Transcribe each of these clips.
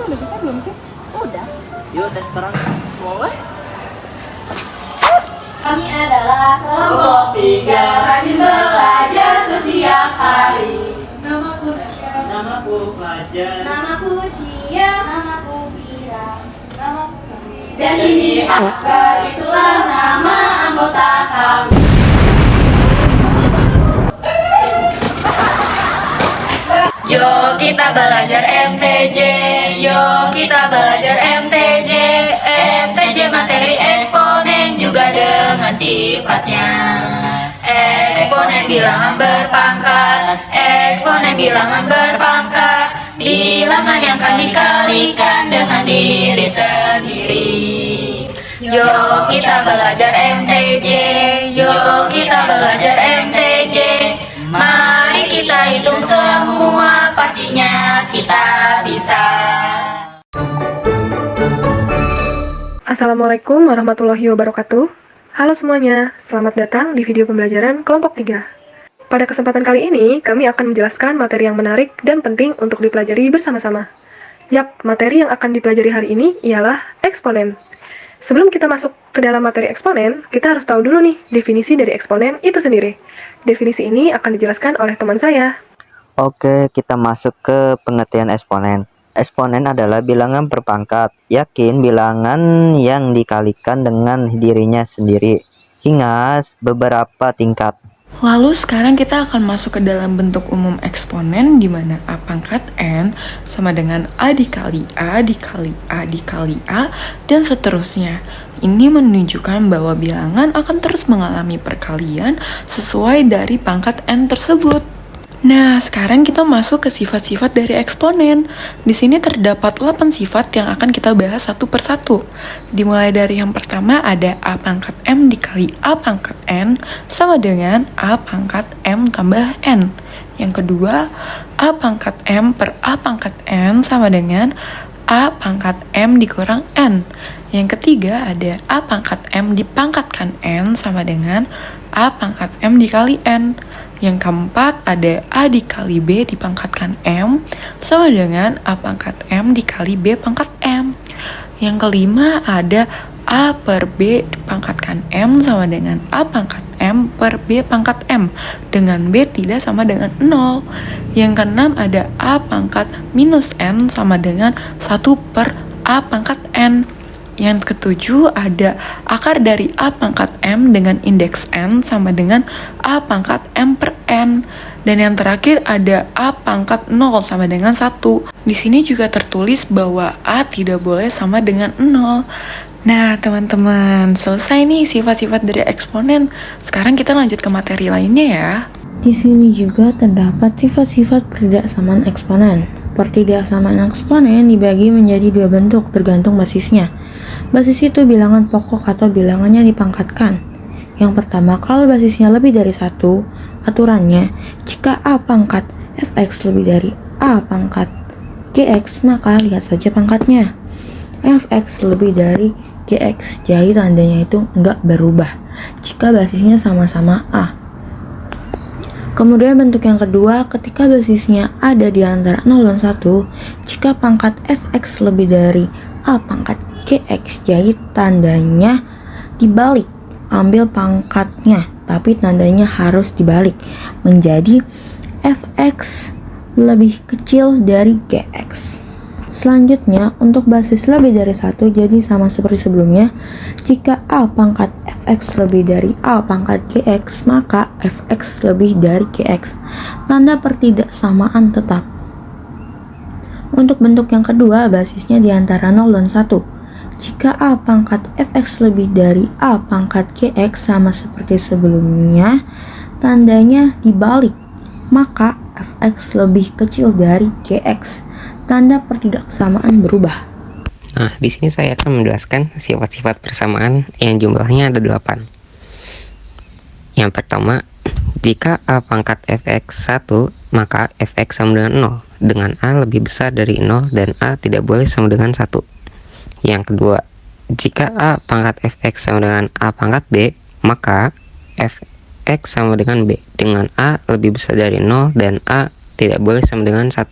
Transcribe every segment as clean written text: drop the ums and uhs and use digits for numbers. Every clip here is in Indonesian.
udah bisa belum sih? Udah. Yuk tes sekarang. Boleh. Kami adalah kelompok 3, rajin belajar setiap hari. Namaku Nasya. Namaku Fajar. Namaku Cia. Namaku Fira. Namaku Sami. Dan ini Akbar, itulah nama anggota kami. Yuk kita belajar MTJ, yuk kita belajar MTJ. MTJ materi eksponen juga dengan sifatnya. Eksponen bilangan berpangkat, eksponen bilangan berpangkat, bilangan yang akan dikalikan dengan diri sendiri. Yuk kita belajar MTJ, yuk kita belajar MTJ. Mari kita hitung semua, pastinya kita bisa. Assalamualaikum warahmatullahi wabarakatuh. Halo semuanya, selamat datang di video pembelajaran kelompok 3. Pada kesempatan kali ini, kami akan menjelaskan materi yang menarik dan penting untuk dipelajari bersama-sama. Yap, materi yang akan dipelajari hari ini ialah eksponen. Sebelum kita masuk ke dalam materi eksponen, kita harus tahu dulu nih definisi dari eksponen itu sendiri. Definisi ini akan dijelaskan oleh teman saya. Oke, kita masuk ke pengertian eksponen. Eksponen adalah bilangan berpangkat, yakin bilangan yang dikalikan dengan dirinya sendiri hingga beberapa tingkat. Lalu sekarang kita akan masuk ke dalam bentuk umum eksponen, di mana A pangkat N sama dengan A dikali A dikali A dikali A dan seterusnya. Ini menunjukkan bahwa bilangan akan terus mengalami perkalian sesuai dari pangkat N tersebut. Nah, sekarang kita masuk ke sifat-sifat dari eksponen. Di sini terdapat 8 sifat yang akan kita bahas satu persatu. Dimulai dari yang pertama ada A pangkat M dikali A pangkat N sama dengan A pangkat M tambah N. Yang kedua, A pangkat M per A pangkat N sama dengan A pangkat M dikurang N. Yang ketiga ada A pangkat M dipangkatkan N sama dengan A pangkat M dikali N. Yang keempat ada A dikali B dipangkatkan M sama dengan A pangkat M dikali B pangkat M. Yang kelima ada A per B dipangkatkan M sama dengan A pangkat M per B pangkat M, dengan B tidak sama dengan 0. Yang keenam ada A pangkat minus N sama dengan 1 per A pangkat N. Yang ketujuh ada akar dari A pangkat M dengan indeks N sama dengan A pangkat M per N. Dan yang terakhir ada A pangkat 0 sama dengan 1. Di sini juga tertulis bahwa A tidak boleh sama dengan 0. Nah teman-teman, selesai nih sifat-sifat dari eksponen. Sekarang kita lanjut ke materi lainnya ya. Di sini juga terdapat sifat-sifat perbedaan eksponen. Perbedaan eksponen dibagi menjadi dua bentuk tergantung basisnya. Basis itu bilangan pokok atau bilangannya dipangkatkan. Yang pertama, kalau basisnya lebih dari 1, aturannya jika A pangkat fx lebih dari A pangkat gx, maka lihat saja pangkatnya. Fx lebih dari gx, jadi tandanya itu enggak berubah jika basisnya sama-sama A. Kemudian bentuk yang kedua, ketika basisnya ada di antara 0 dan 1, jika pangkat fx lebih dari A pangkat gx, jadi tandanya dibalik. Ambil pangkatnya, tapi tandanya harus dibalik menjadi fx lebih kecil dari gx. Selanjutnya, untuk basis lebih dari 1, jadi sama seperti sebelumnya. Jika A pangkat fx lebih dari A pangkat gx, maka fx lebih dari gx. Tanda pertidaksamaan tetap. Untuk bentuk yang kedua, basisnya di antara 0 dan 1. Jika A pangkat fx lebih dari A pangkat gx sama seperti sebelumnya, tandanya dibalik, maka fx lebih kecil dari gx. Tanda pertidaksamaan berubah. Nah, di sini saya akan menjelaskan sifat-sifat persamaan yang jumlahnya ada 8. Yang pertama, jika A pangkat fx 1, maka fx sama dengan 0, dengan A lebih besar dari 0 dan A tidak boleh sama dengan 1. Yang kedua, jika A pangkat fx sama dengan A pangkat b, maka fx sama dengan b, dengan A lebih besar dari 0 dan A tidak boleh sama dengan 1.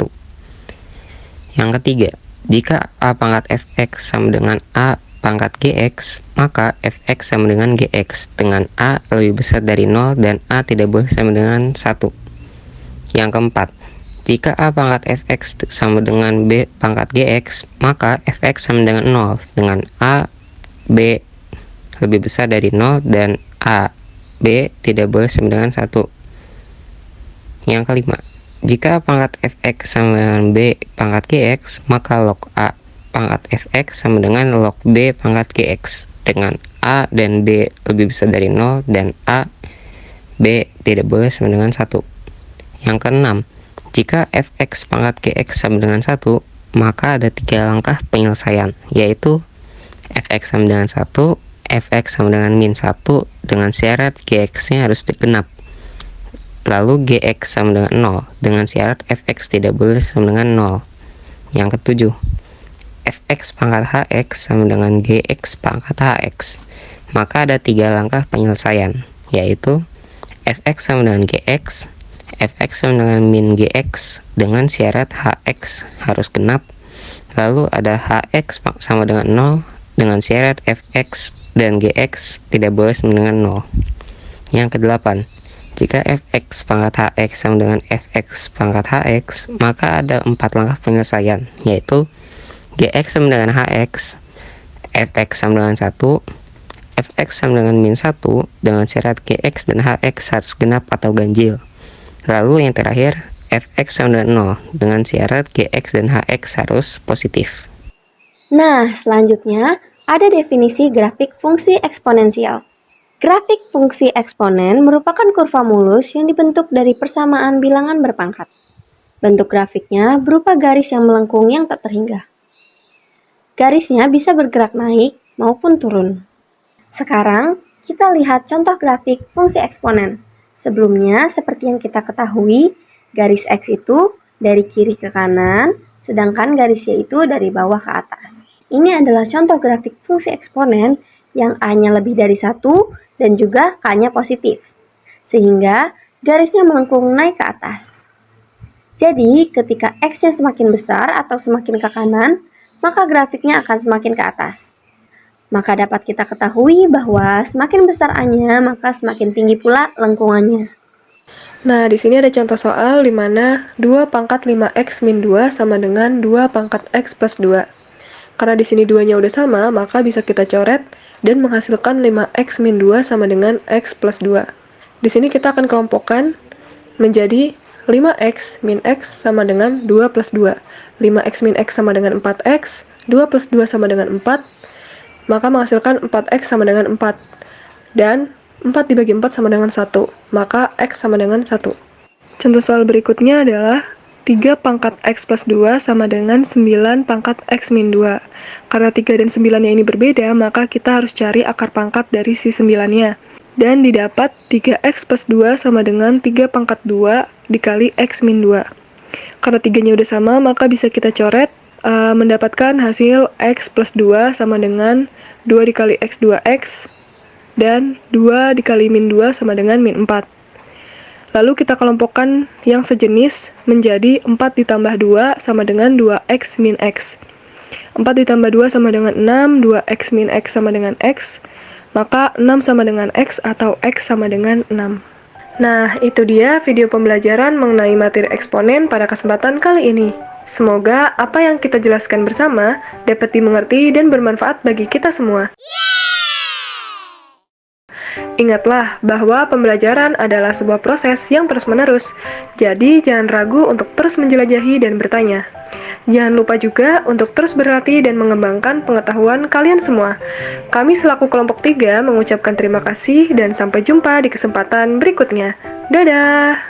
Yang ketiga, Jika A pangkat fx sama dengan A pangkat gx, maka fx sama dengan gx dengan A lebih besar dari 0 dan A tidak boleh sama dengan 1. Yang keempat, jika A pangkat fx sama dengan B pangkat gx, maka fx sama dengan 0 dengan A, B lebih besar dari 0 dan A, B tidak boleh sama dengan 1. Yang kelima, jika pangkat fx sama dengan B pangkat gx, maka log A pangkat fx sama dengan log B pangkat gx dengan A dan B lebih besar dari 0 dan A, B tidak boleh sama dengan 1. Yang keenam, jika fx pangkat gx sama dengan 1, maka ada 3 langkah penyelesaian, yaitu fx sama dengan 1, fx sama dengan min 1 dengan syarat gx-nya harus genap. Lalu gx sama dengan 0 dengan syarat fx tidak boleh sama dengan 0. Yang ketujuh, fx pangkat hx sama dengan gx pangkat hx. Maka ada 3 langkah penyelesaian, yaitu fx sama dengan gx, fx sama dengan min gx dengan syarat hx harus genap. Lalu ada hx sama dengan 0 dengan syarat fx dan gx tidak boleh sama dengan 0. Yang kedelapan, jika fx pangkat hx sama dengan fx pangkat hx, maka ada 4 langkah penyelesaian, yaitu gx sama dengan hx, fx sama dengan 1, fx sama dengan min 1 dengan syarat gx dan hx harus genap atau ganjil. Lalu yang terakhir, fx sama dengan 0 dengan syarat gx dan hx harus positif. Nah, selanjutnya ada definisi grafik fungsi eksponensial. Grafik fungsi eksponen merupakan kurva mulus yang dibentuk dari persamaan bilangan berpangkat. Bentuk grafiknya berupa garis yang melengkung yang tak terhingga. Garisnya bisa bergerak naik maupun turun. Sekarang, kita lihat contoh grafik fungsi eksponen. Sebelumnya, seperti yang kita ketahui, garis X itu dari kiri ke kanan, sedangkan garis Y itu dari bawah ke atas. Ini adalah contoh grafik fungsi eksponen yang A-nya lebih dari 1 dan juga K-nya positif, sehingga garisnya melengkung naik ke atas. Jadi, ketika X-nya semakin besar atau semakin ke kanan, maka grafiknya akan semakin ke atas. Maka dapat kita ketahui bahwa semakin besar A-nya, maka semakin tinggi pula lengkungannya. Nah, di sini ada contoh soal di mana 2 pangkat 5x min 2 sama dengan 2 pangkat x plus 2. Karena di sini 2-nya udah sama, maka bisa kita coret dan menghasilkan 5x min 2 sama dengan x plus 2. Di sini kita akan kelompokkan menjadi 5x min x sama dengan 2 plus 2. 5x min x sama dengan 4x, 2 plus 2 sama dengan 4, maka menghasilkan 4x sama dengan 4. Dan 4 dibagi 4 sama dengan 1, maka x sama dengan 1. Contoh soal berikutnya adalah 3 pangkat x plus 2 sama dengan 9 pangkat x min 2. Karena 3 dan 9-nya ini berbeda, maka kita harus cari akar pangkat dari si 9-nya. Dan didapat 3x plus 2 sama dengan 3 pangkat 2 dikali x min 2. Karena 3-nya udah sama, maka bisa kita coret mendapatkan hasil x plus 2 sama dengan 2 dikali x 2x dan 2 dikali min 2 sama dengan min 4. Lalu kita kelompokkan yang sejenis menjadi 4 ditambah 2 sama dengan 2x min x. 4 ditambah 2 sama dengan 6, 2x min x sama dengan x, maka 6 sama dengan x atau x sama dengan 6. Nah, itu dia video pembelajaran mengenai materi eksponen pada kesempatan kali ini. Semoga apa yang kita jelaskan bersama dapat dimengerti dan bermanfaat bagi kita semua. Ingatlah bahwa pembelajaran adalah sebuah proses yang terus-menerus, jadi jangan ragu untuk terus menjelajahi dan bertanya. Jangan lupa juga untuk terus berlatih dan mengembangkan pengetahuan kalian semua. Kami selaku kelompok 3 mengucapkan terima kasih dan sampai jumpa di kesempatan berikutnya. Dadah!